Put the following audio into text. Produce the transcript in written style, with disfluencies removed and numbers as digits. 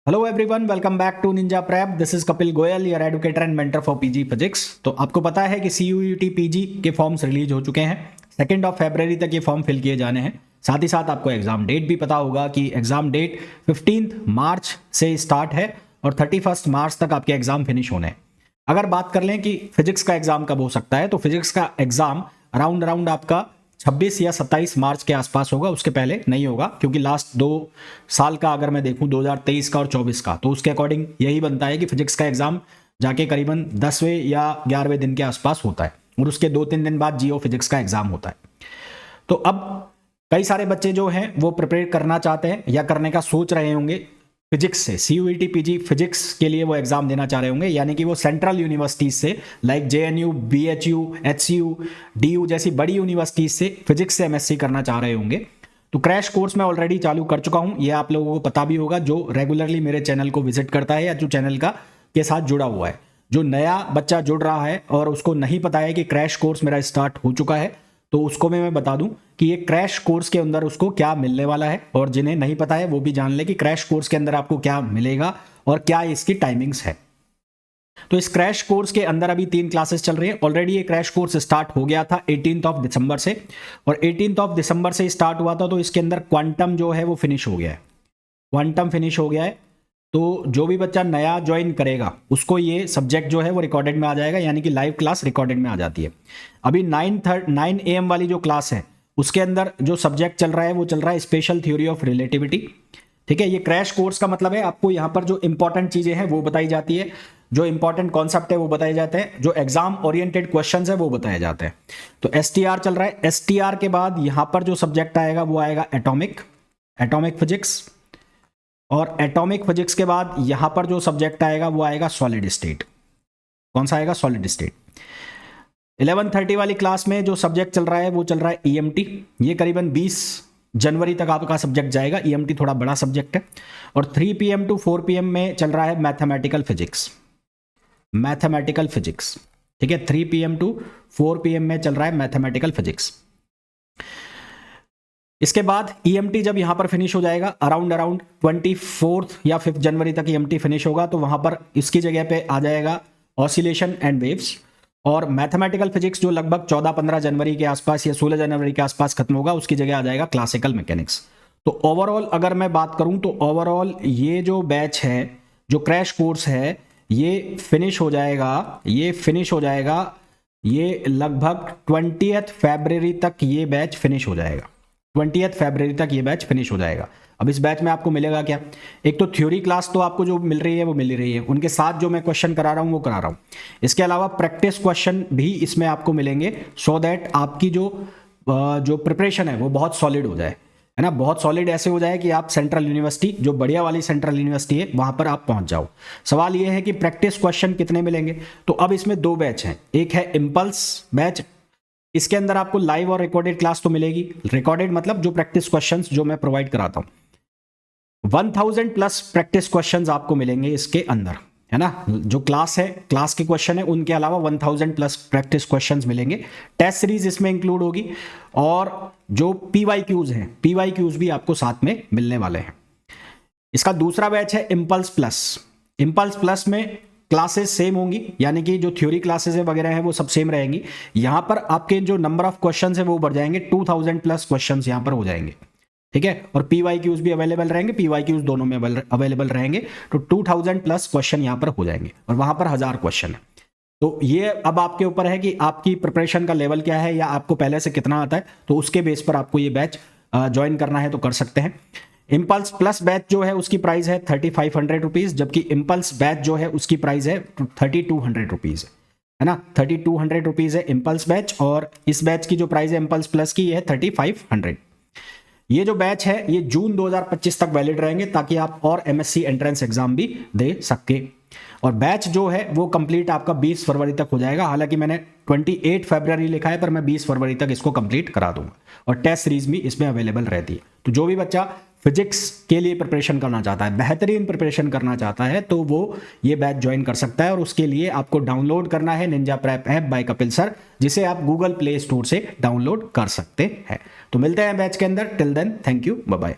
Hello everyone, welcome back to Ninja Prep. This is Kapil Goyal, your educator and mentor for PG physics. तो आपको पता है कि CUET PG के फॉर्म्स रिलीज हो चुके हैं। 2 फरवरी तक ये फॉर्म फिल किए जाने हैं। साथ ही साथ आपको एग्जाम डेट भी पता होगा कि एग्जाम डेट 15 मार्च से स्टार्ट है और 31 मार्च तक आपके एग्जाम फिनिश होने हैं। अगर बात कर लें कि फिजिक्स का एग्जाम कब हो सकता है, तो फिजिक्स का एग्जाम अराउंड आपका 26 या 27 मार्च के आसपास होगा। उसके पहले नहीं होगा, क्योंकि लास्ट 2 साल का अगर मैं देखूं, 2023 का और 24 का, तो उसके अकॉर्डिंग यही बनता है कि फिजिक्स का एग्जाम जाके करीबन 10वें या 11वें दिन के आसपास होता है और उसके 2-3 दिन बाद जियो फिजिक्स का एग्जाम होता है। तो अब कई सारे बच्चे जो हैं वो प्रिपेयर करना चाहते हैं या करने का सोच रहे होंगे फिजिक्स से। सीयूईटी पीजी फिजिक्स के लिए वो एग्जाम देना चाह रहे होंगे, यानी कि वो सेंट्रल यूनिवर्सिटीज से like JNU, BHU, HCU, DU जैसी बड़ी यूनिवर्सिटीज से फिजिक्स से एमएससी करना चाह रहे होंगे। तो क्रैश कोर्स मैं ऑलरेडी चालू कर चुका हूं, ये आप लोगों को पता भी होगा जो रेगुलरली मेरे चैनल को विजिट करता है या जो चैनल का के साथ जुड़ा हुआ है। जो नया बच्चा जुड़ रहा है और उसको नहीं पता है कि क्रैश कोर्स मेरा स्टार्ट हो चुका है, तो उसको मैं बता दूं कि ये क्रैश कोर्स के अंदर उसको क्या मिलने वाला है, और जिन्हें नहीं पता है वो भी जान ले कि क्रैश कोर्स के अंदर आपको क्या मिलेगा और क्या इसकी टाइमिंग्स है। तो इस क्रैश कोर्स के अंदर अभी 3 क्लासेस चल रही हैं। ऑलरेडी ये क्रैश कोर्स स्टार्ट हो गया था 18 दिसंबर से, और 18 दिसंबर से स्टार्ट हुआ था, तो इसके अंदर क्वांटम जो है वो फिनिश हो गया है। क्वांटम फिनिश हो गया है, तो जो भी बच्चा नया ज्वाइन करेगा उसको ये सब्जेक्ट जो है वो रिकॉर्डेड में आ जाएगा, यानी कि लाइव क्लास रिकॉर्डेड में आ जाती है। अभी 9 AM वाली जो क्लास है उसके अंदर जो सब्जेक्ट चल रहा है वो चल रहा है स्पेशल थ्योरी ऑफ रिलेटिविटी। ठीक है, ये क्रैश कोर्स का मतलब है आपको यहाँ पर जो इंपॉर्टेंट चीजें हैं वो बताई जाती है, जो इंपॉर्टेंट कॉन्सेप्ट है वो बताए जाते हैं, जो एग्जाम ओरिएंटेड क्वेश्चन है वो बताए जाते हैं। तो एसटीआर चल रहा है। एसटीआर के बाद यहाँ पर जो सब्जेक्ट आएगा वो आएगा एटॉमिक फिजिक्स, और एटॉमिक फिजिक्स के बाद यहां पर जो सब्जेक्ट आएगा वो आएगा सॉलिड स्टेट। कौन सा आएगा? Solid state. 11:30 वाली क्लास में जो सब्जेक्ट चल रहा है वो चल रहा है ईएमटी। ये करीबन 20 जनवरी तक आपका सब्जेक्ट जाएगा। ईएमटी थोड़ा बड़ा सब्जेक्ट है। और 3 PM टू 4 PM में चल रहा है मैथमेटिकल फिजिक्स। ठीक है, 3 PM टू 4 PM में चल रहा है मैथमेटिकल फिजिक्स। इसके बाद ईएमटी जब यहां पर फिनिश हो जाएगा अराउंड 24 या 5 जनवरी तक ईएमटी फिनिश होगा, तो वहां पर इसकी जगह पे आ जाएगा ऑसिलेशन एंड वेव्स। और मैथमेटिकल फिजिक्स जो लगभग 14-15 जनवरी के आसपास या 16 जनवरी के आसपास खत्म होगा, उसकी जगह आ जाएगा क्लासिकल मैकेनिक्स। तो ओवरऑल अगर मैं बात करूं तो ओवरऑल ये जो बैच है, जो क्रैश कोर्स है, ये फिनिश हो जाएगा ये लगभग 20 फरवरी तक ये बैच फिनिश हो जाएगा। 20 फरवरी तक ये बैच फिनिश हो जाएगा। अब इस बैच में आपको मिलेगा क्या? एक तो थ्योरी क्लास तो आपको जो मिल रही है वो मिल रही है, उनके साथ जो मैं क्वेश्चन करा रहा हूँ वो करा रहा हूँ। इसके अलावा प्रैक्टिस क्वेश्चन भी इसमें आपको मिलेंगे, सो दैट आपकी जो प्रिपरेशन है वो बहुत सॉलिड हो जाए, है ना। बहुत सॉलिड ऐसे हो जाए कि आप सेंट्रल यूनिवर्सिटी, जो बढ़िया वाली सेंट्रल यूनिवर्सिटी है, वहां पर आप पहुंच जाओ। सवाल ये है कि प्रैक्टिस क्वेश्चन कितने मिलेंगे? तो अब इसमें 2 बैच हैं। एक है इम्पल्स बैच, इसके अंदर आपको लाइव और रिकॉर्डेड क्लास तो मिलेगी। रिकॉर्डेड मतलब जो प्रैक्टिस क्वेश्चंस जो मैं प्रोवाइड कराता हूं, 1000 प्लस प्रैक्टिस क्वेश्चंस आपको मिलेंगे इसके अंदर, है ना। जो क्लास है, क्लास के क्वेश्चन है, उनके अलावा 1000 प्लस प्रैक्टिस क्वेश्चंस मिलेंगे। टेस्ट सीरीज इसमें इंक्लूड होगी, और जो पीवाईक्यूज हैं, पीवाईक्यूज भी आपको साथ में मिलने वाले हैं। इसका दूसरा बैच है इम्पल्स प्लस में क्लासेस सेम होंगी, यानी कि जो थ्योरी क्लासेस है वगैरह है वो सब सेम रहेंगी। यहां पर आपके जो नंबर ऑफ क्वेश्चंस है वो बढ़ जाएंगे, 2000 प्लस क्वेश्चंस यहां पर हो जाएंगे। ठीक है, और पीवाईक्यूज भी अवेलेबल रहेंगे, पीवाईक्यूज दोनों में अवेलेबल रहेंगे। तो 2000 प्लस क्वेश्चन यहां पर हो जाएंगे, और वहां पर 1000 क्वेश्चन है। तो ये अब आपके ऊपर है कि आपकी प्रिपरेशन का लेवल क्या है, या आपको पहले से कितना आता है, तो उसके बेस पर आपको ये बैच ज्वाइन करना है तो कर सकते हैं। इम्पल्स प्लस बैच जो है उसकी प्राइस है 3500 रुपीज, जबकि इम्पल्स बैच जो है उसकी प्राइस है 3200 रुपीज, है ना। 3200 रुपीज है इम्पल्स बैच, और इस बैच की जो प्राइस है इम्पल्स प्लस की है 3500। ये जो बैच है ये जून 2025 तक वैलिड रहेंगे, ताकि आप और एमएससी एंट्रेंस एग्जाम भी दे सके। और बैच जो है वो कंप्लीट आपका 20 फरवरी तक हो जाएगा। हालांकि मैंने 28 फरवरी लिखा है, पर मैं 20 फरवरी तक इसको कंप्लीट करा दूंगा, और टेस्ट सीरीज भी इसमें अवेलेबल रहती है। तो जो भी बच्चा फिजिक्स के लिए प्रिपरेशन करना चाहता है, बेहतरीन प्रिपरेशन करना चाहता है, तो वो ये बैच ज्वाइन कर सकता है। और उसके लिए आपको डाउनलोड करना है Ninja Prep app by Kapil sir, जिसे आप गूगल प्ले स्टोर से डाउनलोड कर सकते हैं। तो मिलते हैं बैच के अंदर। Till then, thank you, bye bye.